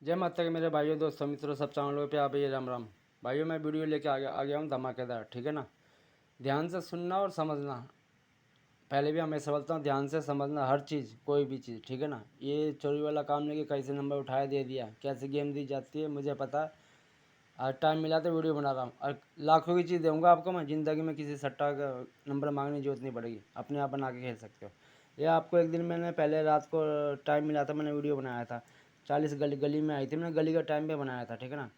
जय माता के मेरे भाइयों दोस्तों मित्रों सब चैनलों पे आप ये राम राम। भाइयों मैं वीडियो लेके आ गया हूँ धमाकेदार, ठीक है ना। ध्यान से सुनना और समझना। पहले भी हमेशा बोलता हूँ ध्यान से समझना हर चीज़, कोई भी चीज़, ठीक है ना। ये चोरी वाला काम नहीं कि कैसे नंबर उठाया दे दिया, कैसे गेम दी जाती है मुझे पता है। आज टाइम मिला तो वीडियो बना रहा हूँ और लाखों की चीज़ दूँगा आपको मैं। ज़िंदगी में किसी सट्टा का नंबर मांगने की जरूरत नहीं पड़ेगी, अपने आप बना के खेल सकते हो। ये आपको एक दिन मैंने पहले रात को टाइम मिला था, मैंने वीडियो बनाया था। 40 गली गली में आई थी, मैंने गली का टाइम पे बनाया था, ठीक है ना।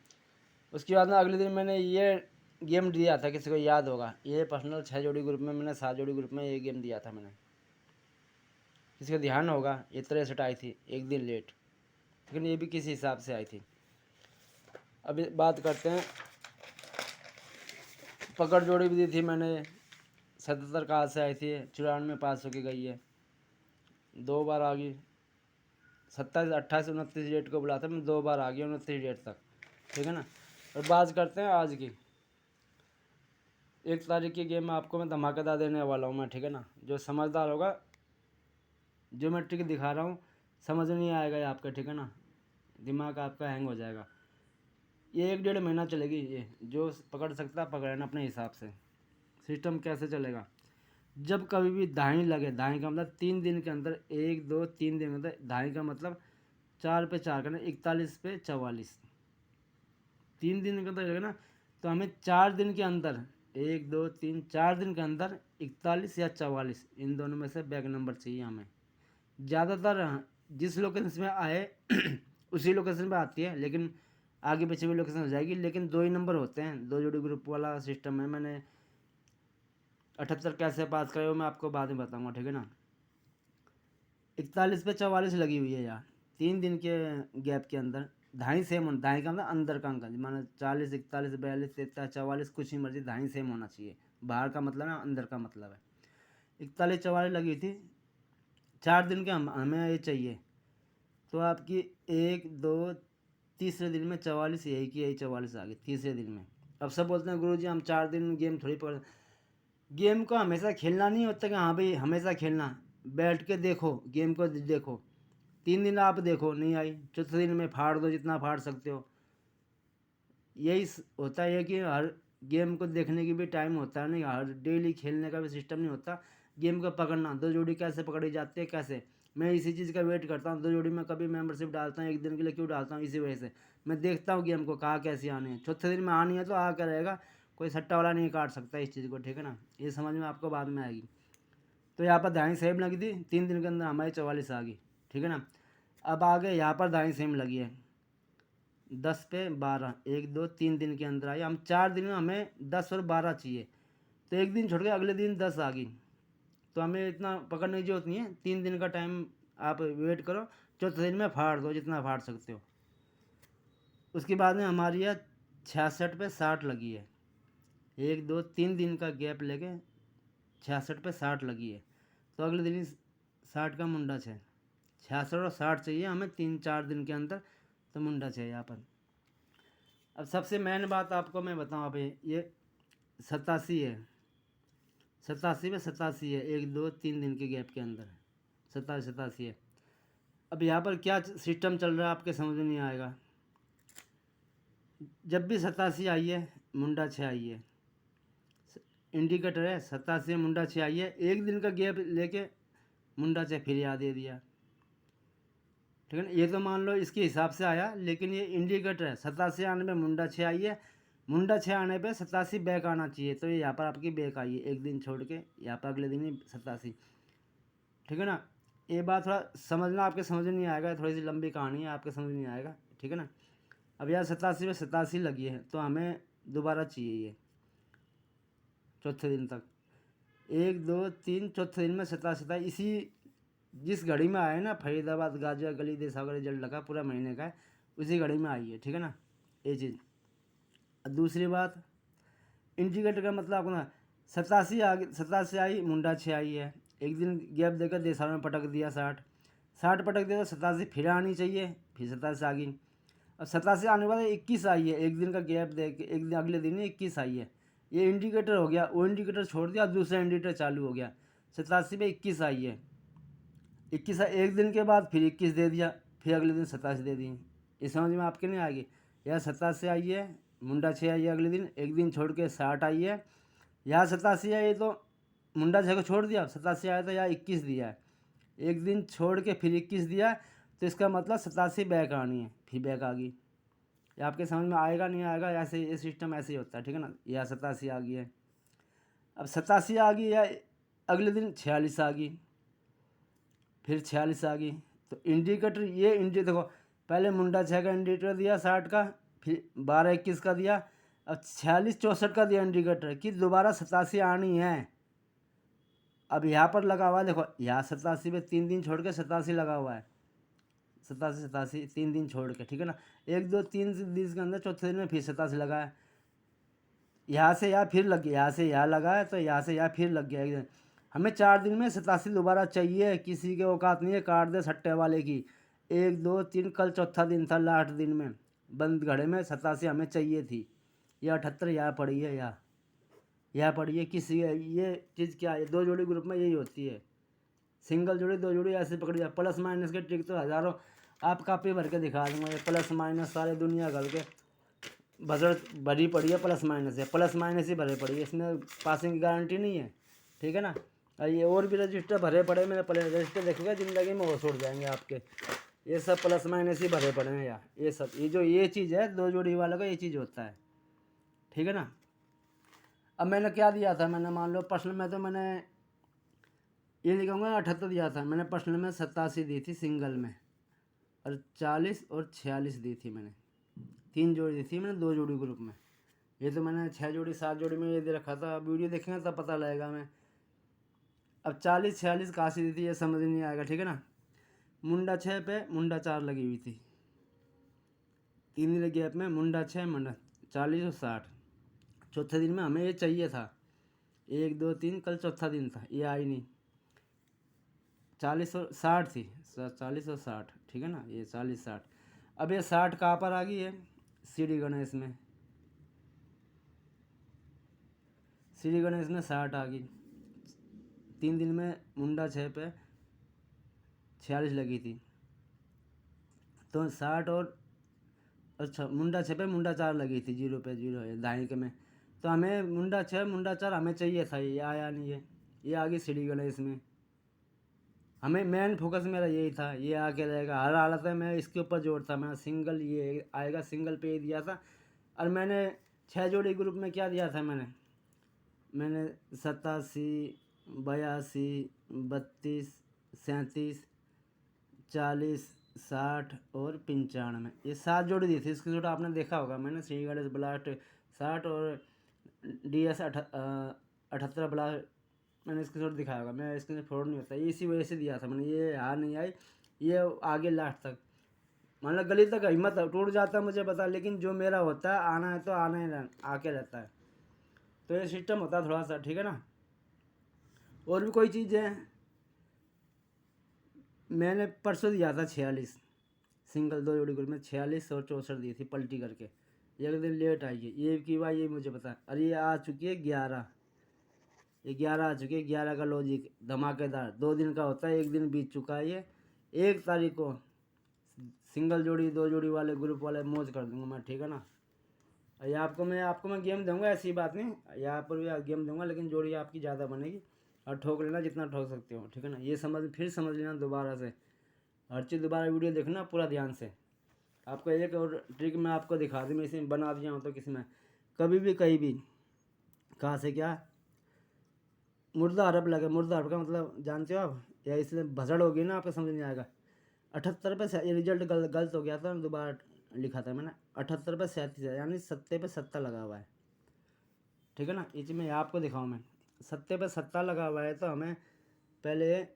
उसके बाद ना अगले दिन मैंने ये गेम दिया था, किसी को याद होगा, ये पर्सनल 6 जोड़ी ग्रुप में, मैंने 7 जोड़ी ग्रुप में ये गेम दिया था मैंने। किसी को ध्यान होगा, ये 63 आई थी एक दिन लेट, लेकिन ये भी किसी हिसाब से आई थी। अभी बात करते हैं, पकड़ जोड़ी भी दी थी मैंने, 77 कहाँ से आई थी, 94 पास होके गई है, 2 बार आ गई। 27, 28, 29 डेट को बुलाया था मैं, 2 बार आ गई 29 डेट तक, ठीक है ना। और बात करते हैं आज की 1 तारीख की गेम में आपको मैं धमाकेदार देने वाला हूँ मैं, ठीक है ना। जो समझदार होगा, ज्योमेट्रिक दिखा रहा हूँ, समझ नहीं आएगा ये आपका, ठीक है ना। दिमाग आपका हैंग हो जाएगा। ये 1 डेढ़ महीना चलेगी, ये जो पकड़ सकता है पकड़ लेना अपने हिसाब से। सिस्टम कैसे चलेगा, जब कभी भी धाई लगे, धाई का मतलब 3 दिन के अंदर, 1 2 3 दिन के अंदर, धाई का मतलब 4 पे 4 करना, 41 पे 44, 3 दिन के अंदर लगे ना, तो हमें 4 दिन के अंदर, 1 2 3 4 दिन के अंदर 41 या 44, इन दोनों में से बैक नंबर चाहिए हमें। ज़्यादातर जिस लोकेशन में आए उसी लोकेशन पे आती है, लेकिन आगे पीछे भी लोकेशन हो जाएगी, लेकिन 2 ही नंबर होते हैं। 2 जोड़ी ग्रुप वाला सिस्टम है। मैंने 78 कैसे पास करे वो मैं आपको बाद में बताऊंगा, ठीक है ना। 41 पे 44 लगी हुई है यार, 3 दिन के गैप के अंदर। ढाई सेम होना, ढाई का मतलब अंदर का अंक, माना 40 41 42 43 44, कुछ ही मर्जी, ढाई सेम होना चाहिए। बाहर का मतलब ना, अंदर का मतलब है। 41 44 लगी थी, 4 दिन के हमें ये चाहिए, तो आपकी 1 2 तीसरे दिन में 44, यही की यही 44 आ गई तीसरे दिन में। अब सब बोलते हैं गुरुजी हम 4 दिन गेम थोड़ी पढ़, गेम को हमेशा खेलना नहीं होता कि हाँ भाई हमेशा खेलना। बैठ के देखो, गेम को देखो, 3 दिन आप देखो नहीं आई, चौथे दिन में फाड़ दो जितना फाड़ सकते हो। यही होता है कि हर गेम को देखने की भी टाइम होता है, नहीं हर डेली खेलने का भी सिस्टम नहीं होता। गेम को पकड़ना, 2 जोड़ी कैसे पकड़ी जाती है, कैसे, मैं इसी चीज़ का वेट करता हूँ। 2 जोड़ी में कभी मेंबरशिप डालता हूँ, एक दिन के लिए क्यों डालता हूँ, इसी वजह से मैं देखता हूँ गेम को कहाँ कैसी आनी है। चौथे दिन में आनी है तो आ कर रहेगा, कोई सट्टा वाला नहीं काट सकता इस चीज़ को, ठीक है ना। ये समझ में आपको बाद में आएगी। तो यहाँ पर दाएँ सेम लगी थी, 3 दिन के अंदर हमारी 44 आ गई, ठीक है ना। अब आगे यहाँ पर दाएँ सेम लगी है, 10 पे 12, 1 2 3 दिन के अंदर आई। हम 4 दिन में हमें 10 और 12 चाहिए, तो एक दिन छोड़ के अगले दिन 10 आ गई, तो हमें इतना पकड़ने की जरूरत नहीं है। 3 दिन का टाइम आप वेट करो, चौथे दिन में फाड़ दो जितना फाड़ सकते हो। उसके बाद में हमारी यह 66 पे 60 लगी है, 1 2 3 दिन का गैप लेके 66 पे 60 लगी है, तो अगले दिन 60 का मुंडा 6, 66 और 60 चाहिए हमें 3 4 दिन के अंदर, तो मुंडा 6 यहाँ पर। अब सबसे मेन बात आपको मैं बताऊँ, अभी ये 87 है, 87 पे 87 है, 1 2 3 दिन के गैप के अंदर 87 है। अब यहाँ पर क्या सिस्टम चल रहा है आपके समझ में नहीं आएगा। जब भी 87 आई है मुंडा 6 आई है, इंडिकेटर है 87 मुंडा 6 आई है, एक दिन का गैप लेके मुंडा 6 फिर याद दे दिया, ठीक है ना। ये तो मान लो इसके हिसाब से आया, लेकिन ये इंडिकेटर है 87 आने पे मुंडा 6 आई है, मुंडा 6 आने पे 87 बैक आना चाहिए, तो ये यहाँ पर आपकी बैक आई है, एक दिन छोड़ के यहाँ पर अगले दिन ही 87, ठीक है ना। ये बात थोड़ा समझना, आपके समझ में नहीं आएगा, थोड़ी सी लंबी कहानी है, आपके समझ में नहीं आएगा, ठीक है ना। अब यार 87 पे 87 लगी है, तो हमें दोबारा चाहिए ये चौथे दिन तक, 1 2 3 चौथे दिन में 87 इसी जिस घड़ी में आए ना, फरीदाबाद गाजिया गली देसागर रिजल्ट लगा पूरा महीने का है, उसी घड़ी में आई है, ठीक है ना ये चीज़। दूसरी बात, इंडिकेटर का मतलब आपको ना 87 आ गई, 87 आई, मुंडा 6 आई है, एक दिन गैप देकर देसागर में पटक दिया 60, 60 पटक दिया तो 87 फिर आनी चाहिए, फिर 87 आ गई। अब 87 आने के बाद 21 आई है, एक दिन का गैप दे के एक दिन अगले दिन 21 आई है, ये इंडिकेटर हो गया, वो इंडिकेटर छोड़ दिया, दूसरा इंडिकेटर चालू हो गया, 87 पे 21 आई है, 21 एक दिन के बाद फिर 21 दे दिया, फिर अगले दिन 27 दे दी, ये समझ में आपके नहीं आएगी। या 87 आई है, मुंडा 6 आई है अगले दिन, एक दिन छोड़ के 60 आई है। यहाँ 87 आई तो मुंडा 6 को छोड़ दिया, 87 आया था, यहाँ 21 दिया है, एक दिन छोड़ के फिर 21 दिया, तो इसका मतलब 87 बैक आनी है, फिर बैक आ गई। ये आपके समझ में आएगा नहीं आएगा, ऐसे ये सिस्टम ऐसे ही होता है, ठीक है ना। या 87 आ गई है, अब 87 आ गई या अगले दिन 46 आ गई, फिर 46 आ गई। तो इंडिकेटर ये देखो, पहले मुंडा 6 का इंडिकेटर दिया 60 का, फिर 12-21 का दिया, अब 46-64 का दिया इंडिकेटर कि दोबारा 87 आनी है। अब यहाँ पर लगा हुआ है, देखो यहाँ 87 पे 3 दिन छोड़ के 87 लगा हुआ है, 87 3 दिन छोड़ के, ठीक है ना। 1 2 3 दिन के अंदर चौथे दिन में फिर 87 लगा है, यहाँ से यहाँ फिर लग गया, यहाँ से यहाँ लगा है, तो यहाँ से यहाँ फिर लग गया एक दिन। हमें 4 दिन में 87 दोबारा चाहिए, किसी के औकात नहीं है काट दे सट्टे वाले की। 1 2 3 कल चौथा दिन था, लास्ट दिन में बंद घड़े में 87 हमें चाहिए थी। यह 78 यहाँ पड़ी है, यहाँ पड़ी है। किसी ये चीज़ क्या है, 2 जोड़ी ग्रुप में यही होती है, सिंगल जोड़ी 2 जोड़ी ऐसे पकड़ दिया। प्लस माइनस के ट्रिक तो हज़ारों, आप कापी भर के दिखा दूंगा, ये प्लस माइनस सारे दुनिया भर के भसड़ भरी पड़ी है, प्लस माइनस है, प्लस माइनस ही भरे पड़ी है, इसमें पासिंग की गारंटी नहीं है, ठीक है ना। और ये और भी रजिस्टर भरे पड़े, मेरे रजिस्टर देखोगे ज़िंदगी में होश उड़ जाएंगे आपके। ये सब प्लस माइनस ही भरे पड़े हैं यार, ये सब ये चीज़ है 2 जोड़ी वालों का, ये चीज़ होता है, ठीक है ना। अब मैंने क्या दिया था, मैंने मान लो पर्सनल में तो मैंने ये नहीं कहूँगा 78 दिया था, मैंने पर्सनल में 87 दी थी सिंगल में, और 40 और 46 दी थी मैंने, 3 जोड़ी दी थी मैंने 2 जोड़ी ग्रुप में। ये तो मैंने 6 जोड़ी 7 जोड़ी में ये दे रखा था, अब वीडियो देखेंगे तब पता लगेगा मैं। अब 40-46 कहाँ से दी थी ये समझ नहीं आएगा, ठीक है ना। मुंडा 6 पे मुंडा 4 लगी हुई थी, 3 दिन गैप में मुंडा 6 मुंडा 40 और 60, चौथे दिन में हमें ये चाहिए था। 1 2 3 कल चौथा दिन था, ये आई नहीं। 40 और 60 थी, 40 और 60, ठीक है ना, ये 40-60। अब ये 60 कहाँ पर आ गई है, श्री गणेश में, श्री गणेश में 60 आ गई। 3 दिन में मुंडा 6 पे 46 लगी थी, तो 60 और अच्छा मुंडा 6 पे मुंडा 4 लगी थी, 0 पे 0 है दाएं के में। तो हमें मुंडा 6 मुंडा 4 हमें चाहिए था, ये आया नहीं है, ये आ गई श्री गणेश में। हमें मेन फोकस मेरा यही था, ये आके रहेगा हर हालत में, मैं इसके ऊपर जोर था, मैं सिंगल ये आएगा, सिंगल पे ही दिया था। और मैंने 6 जोड़ी ग्रुप में क्या दिया था, मैंने 87 82 32 37 40 60 और 95 ये 7 जोड़ी दी थी। इसकी जोड़ आपने देखा होगा, मैंने श्री गणेश ब्लास्ट 60 और DS 78 ब्लास्ट, मैंने इसकी जोड़ दिखाया होगा। मैं इसके फ्रॉड नहीं होता, ये इसी वजह से दिया था मैंने, ये हार नहीं आई, ये आगे लास्ट तक मतलब गली तक हिम्मत टूट जाता है मुझे पता, लेकिन जो मेरा होता है आना है तो आना ही आके रहता है। तो ये सिस्टम होता है थोड़ा सा, ठीक है ना। और भी कोई चीज़ है, मैंने परसों दिया था 46 सिंगल 2 जोड़ी ग्रुप में, 46 और 64 दी थी पलटी करके, ये एक दिन लेट आई है, ये की बात ये मुझे पता है। अरे ये आ चुकी है 11, ये 11 आ चुकी है, 11 का लॉजिक धमाकेदार, 2 दिन का होता है, 1 दिन बीत चुका है। ये 1 तारीख को सिंगल जोड़ी 2 जोड़ी वाले ग्रुप वाले मौज कर दूंगा मैं, ठीक है ना। ये आपको मैं गेम दूंगा, ऐसी बात नहीं, यहाँ पर भी गेम दूंगा, लेकिन जोड़ी आपकी ज़्यादा बनेगी, और ठोक लेना जितना ठोक सकते हो, ठीक है ना। ये फिर समझ लेना दोबारा से, हर चीज़ दोबारा वीडियो देखना पूरा ध्यान से। आपको एक और ट्रिक मैं आपको दिखा दूँ, मैं इसे बना दिया हूँ तो किसी में कभी भी कहीं भी कहाँ से क्या मुर्दा हड़प लगे, मुर्दा हड़प का मतलब जानते हो आप, या इसलिए भसड़ होगी ना, आपको समझ नहीं आएगा। 78 पे ये रिजल्ट गलत हो गया था, दोबारा लिखा था मैंने, 78 पे 37 है, यानी 70 पे 70 लगा हुआ है, ठीक है ना। इसमें आपको दिखाऊँ मैं, 70 पे 70 लगा हुआ है, तो हमें पहले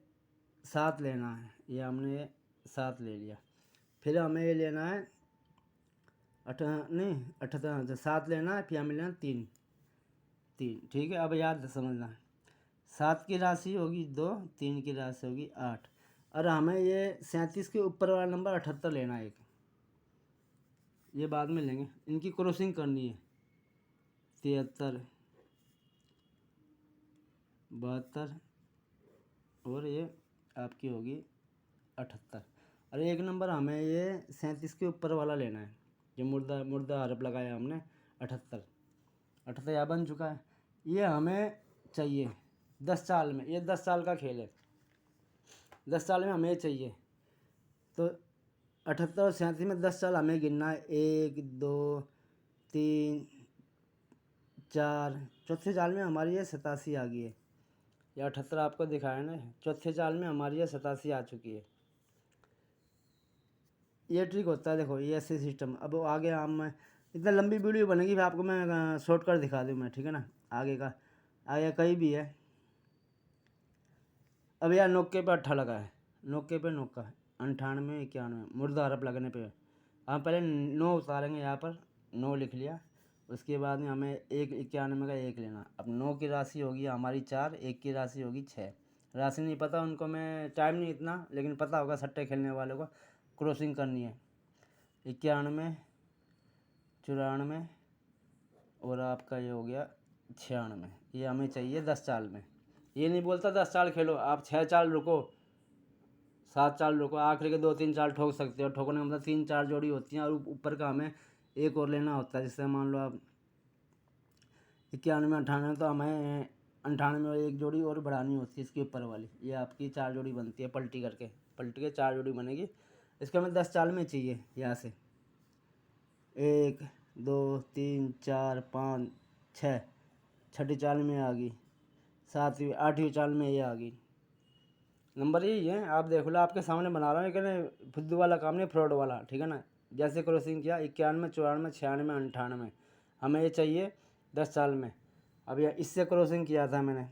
7 लेना है, ये हमने 7 ले लिया, फिर हमें ये लेना है 7 लेना है, फिर हमें लेना 3, ठीक है। अब याद समझना, 7 की राशि होगी 2, 3 की राशि होगी 8, और हमें ये 37 के ऊपर वाला नंबर 78 लेना है, एक ये बाद में लेंगे, इनकी क्रॉसिंग करनी है, 73 72 और ये आपकी होगी 78, और 1 नंबर हमें ये 37 के ऊपर वाला लेना है, जो मुर्दा मुर्दा हरफ लगाया हमने 78, 78 यहाँ बन चुका है। ये हमें चाहिए 10 चाल में, ये 10 चाल का खेल है, 10 चाल में हमें ये चाहिए। तो 78 और 37 में 10 चाल हमें गिनना है, 1 2 3 4, चौथे चाल में हमारी ये 87 आ गई है, या 78 आपको दिखाया ना, चौथे चाल में हमारी ये 87 आ चुकी है। ये ट्रिक होता है, देखो ये ऐसे सिस्टम। अब आगे हम इतना लंबी वीडियो बनेगी, फिर आपको मैं शॉर्टकट दिखा दूँ मैं, ठीक है ना, आगे का आगे कहीं भी है। अब यार नोके पे 8 लगा है, नोके पे नोका 98 91 मुर्दा हरफ लगने पे हम पहले 9 उतारेंगे, यहाँ पर 9 लिख लिया। उसके बाद में हमें 1 91 का 1 लेना। अब 9 की राशि होगी हमारी 4, 1 की राशि होगी 6। राशि नहीं पता उनको, मैं टाइम नहीं इतना, लेकिन पता होगा सट्टे खेलने वाले को, क्रॉसिंग करनी है 91 94 और आपका ये हो गया 96। ये हमें चाहिए 10 चाल में। ये नहीं बोलता 10 चाल खेलो, आप 6 चाल रुको, 7 चाल रुको, आखिरी के 2-3 चाल ठोक सकते हो। ठोकने का मतलब 3-4 जोड़ी होती हैं, और ऊपर का हमें एक और लेना होता है। जैसे मान लो आप 91 98, तो हमें 98 में एक जोड़ी और बढ़ानी होती है इसके ऊपर वाली। ये आपकी 4 जोड़ी बनती है, पलटी करके, पलटी के 4 जोड़ी बनेगी। इसको हमें 10 चाल में चाहिए। यहाँ से 1 2 3 4 5 6, छठी चाल में आ गई, 7वीं 8वीं चाल में ये आ गई। नंबर यही है, आप देख लो, आपके सामने बना रहा हूँ, लेकिन फुद्दू वाला काम नहीं, फ्रॉड वाला, ठीक है ना। जैसे क्रॉसिंग किया 91 94 96 98, हमें ये चाहिए 10 चाल में। अब यह इससे क्रॉसिंग किया था मैंने,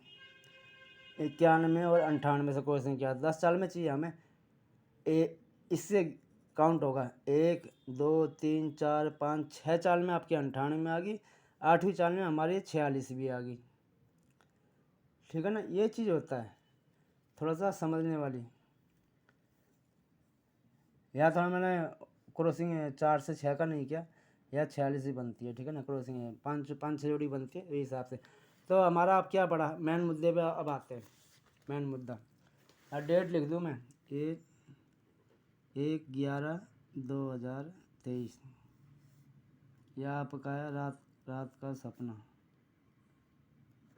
91 और 98 से क्रॉसिंग किया, 10 चाल में चाहिए हमें। इससे काउंट होगा 1 2 3 4 5 6 चाल में आपकी 98 में आ गई, 8वीं चाल में हमारी 46 भी आ गई, ठीक है ना। ये चीज़ होता है, थोड़ा सा समझने वाली। या थोड़ा मैंने क्रॉसिंग 4 से 6 का नहीं किया, या 46 ही बनती है, ठीक है ना। क्रॉसिंग 5 6 जोड़ी बनती है इस हिसाब से। तो हमारा अब क्या पड़ा, मेन मुद्दे पे अब आते हैं। मेन मुद्दा, और डेट लिख दूँ मैं, 1/11/2023। यह आपका है रात रात का सपना।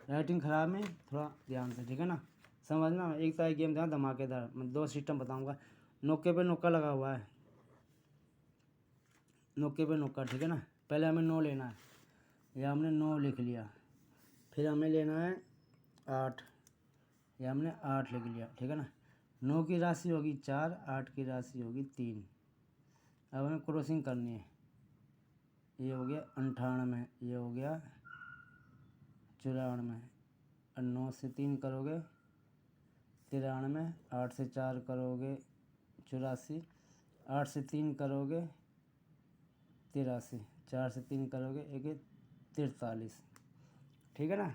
राइटिंग ख़राब है, थोड़ा ध्यान से, ठीक है ना, समझना। एक तरह गेम था धमाकेदार, मैं 2 सिस्टम बताऊंगा। नोके पे नोका लगा हुआ है, नोके पे नोका, ठीक है ना। पहले हमें 9 लेना है, या हमने 9 लिख लिया। फिर हमें लेना है 8, या हमने 8 लिख लिया, ठीक है ना। 9 की राशि होगी 4, 8 की राशि होगी 3। अब हमें क्रॉसिंग करनी है। ये हो गया 98, ये हो गया 94, और 9 से 3 करोगे 93, 8 से 4 करोगे 84, 8 से 3 करोगे 83, 4 से 3 करोगे 43, ठीक है ना।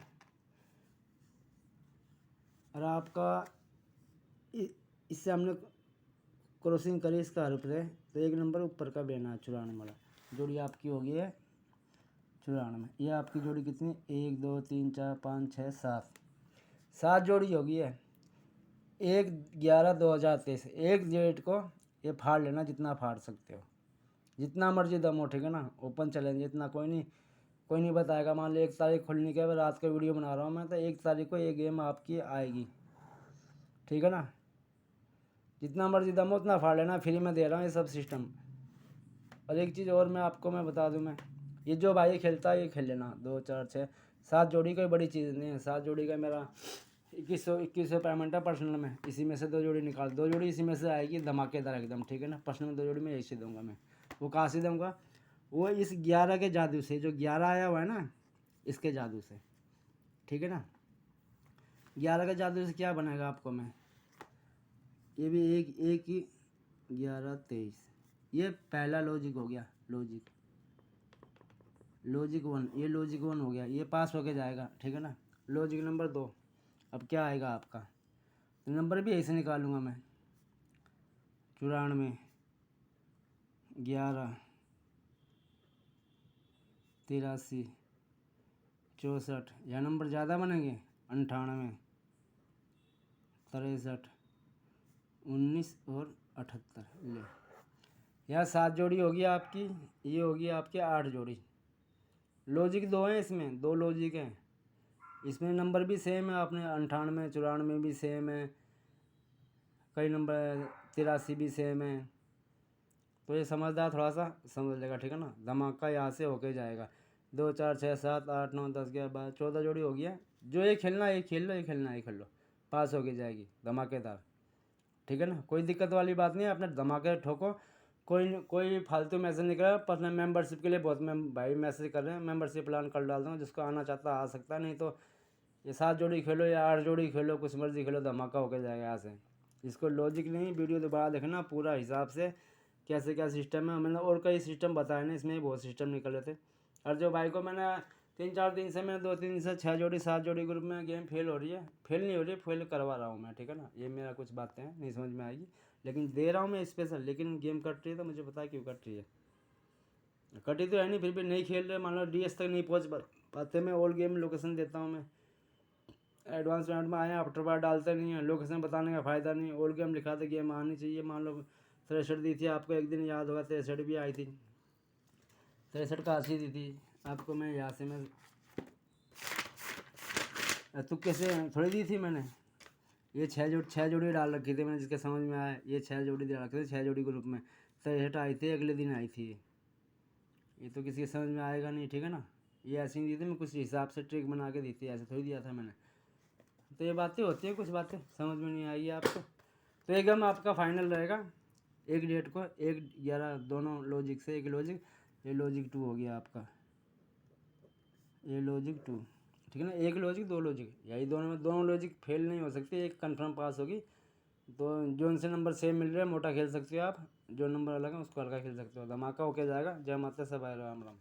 और आपका इससे हमने क्रॉसिंग करी इसका हरफ है, तो 1 नंबर ऊपर का बेना है 94 वाला। जोड़ी आपकी होगी है 94। ये आपकी जोड़ी कितनी, 1 2 3 4 5 6 7 जोड़ी होगी है। 1/11/2023, एक डेट को ये फाड़ लेना, जितना फाड़ सकते हो, जितना मर्जी दम हो, ठीक है ना। ओपन चैलेंज, इतना कोई नहीं बताएगा। मान लो 1 तारीख खुलने के बाद, रात का वीडियो बना रहा हूँ मैं, तो 1 तारीख को ये गेम आपकी आएगी, ठीक है ना। जितना मर्जी दम हो उतना फाड़ लेना, फ्री में दे रहा हूँ ये सब सिस्टम। और एक चीज़ और मैं बता दूँ, मैं ये जो भाई खेलता है ये खेल लेना, 2 4 6 7 जोड़ी कोई बड़ी चीज़ नहीं है। 7 जोड़ी का मेरा 2100 पेमेंट है पर्सनल में, इसी में से 2 जोड़ी निकाल, 2 जोड़ी इसी में से आएगी धमाकेदार एकदम, ठीक है ना। पर्सनल में 2 जोड़ी में यही से दूंगा मैं। वो कहाँ से दूंगा, वो इस 11 के जादू से, जो 11 आया हुआ है ना, इसके जादू से, ठीक है ना। 11 के जादू से क्या बनेगा आपको मैं, ये भी एक ही 11 23, ये पहला लॉजिक हो गया, लॉजिक 1, ये लॉजिक 1 हो गया, ये पास होके जाएगा, ठीक है ना। लॉजिक नंबर 2, अब क्या आएगा आपका, नंबर भी ऐसे निकालूंगा मैं, 94 11 83 64, यह नंबर ज़्यादा बनेंगे, 98 63 19 और 78 ले। यहाँ 7 जोड़ी होगी आपकी, ये होगी आपकी 8 जोड़ी। लॉजिक 2 हैं इसमें, 2 लॉजिक हैं इसमें। नंबर भी सेम है, आपने 98 94 भी सेम है, कई नंबर 83 भी सेम है। तो ये समझदार थोड़ा सा समझ लेगा, ठीक है ना। धमाका यहाँ से होके जाएगा। 2 4 6 7 8 9 10 11 12 14 जोड़ी हो गया। जो ये खेलना है ये खेल लो, ये खेलना है ये खेल लो, पास होके जाएगी धमाकेदार, ठीक है ना। कोई दिक्कत वाली बात नहीं है, अपने धमाके ठोको। कोई फालतू मैसेज नहीं कर रहा। पर्सनल मेंबरशिप के लिए बहुत भाई मैसेज कर रहे हैं, मेंबरशिप प्लान कर डाल दूँगा, जिसको आना चाहता आ सकता है। नहीं तो ये 7 जोड़ी खेलो या 8 जोड़ी खेलो, कुछ मर्जी खेलो, धमाका होके जाएगा यहाँ से। इसको लॉजिक नहीं, वीडियो दोबारा देखना पूरा हिसाब से कैसे क्या सिस्टम है। मैंने और कई सिस्टम बताए ना, इसमें बहुत सिस्टम निकले थे। और जो भाई को मैंने 3-4 दिन से, मैं 2-3 दिन से 6 जोड़ी 7 जोड़ी ग्रुप में गेम फेल हो रही है, फेल नहीं हो रही है, फेल करवा रहा हूँ मैं, ठीक है ना। ये मेरा कुछ बातें हैं नहीं समझ में आएगी, लेकिन दे रहा हूँ मैं स्पेशल। लेकिन गेम कट रही है तो मुझे पता है क्यों कट रही है। कटी तो है नहीं, फिर भी नहीं खेल रहे, मान लो DS तक नहीं पहुँच पाते। मैं ऑल गेम लोकेशन देता हूँ मैं, एडवांस में आए आफ्टर बार डालते नहीं है, लोकेशन बताने का फ़ायदा नहीं। ऑल गेम लिखा था, गेम आनी चाहिए। मान लो 63 दी थी आपको, एक दिन याद होगा 63 भी आई थी। 63 का 80 दी थी आपको। मैं यहाँ से मैं तुक्के से थोड़ी दी थी मैंने। ये 6 जोड़ी डाल रखी थी मैंने, जिसके समझ में आया। ये 6 जोड़ी डाल रखे थे, 6 जोड़ी ग्रुप में 63 आई थी, अगले दिन आई थी। ये तो किसी के समझ में आएगा नहीं, ठीक है ना। ये ऐसी नहीं दी थी, मैं कुछ हिसाब से ट्रिक बना के दी थी, ऐसे थोड़ी दिया था मैंने। तो ये बातें होती हैं, कुछ बातें समझ में नहीं आई आपको। तो एक गेम आपका फाइनल रहेगा 1 डेट को, 1/11 दोनों लॉजिक से। एक लॉजिक, ये लॉजिक 2 हो गया आपका, ये लॉजिक 2, ठीक है ना। एक लॉजिक 2 लॉजिक, यही दोनों में, दोनों लॉजिक फेल नहीं हो सकती, एक कंफर्म पास होगी। तो जो उनसे नंबर सेम मिल रहे हैं मोटा खेल सकते हो आप, जो नंबर अलग है उसको हल्का खेल सकते हो। धमाका होके जाएगा। जय माता, सब आए राम राम।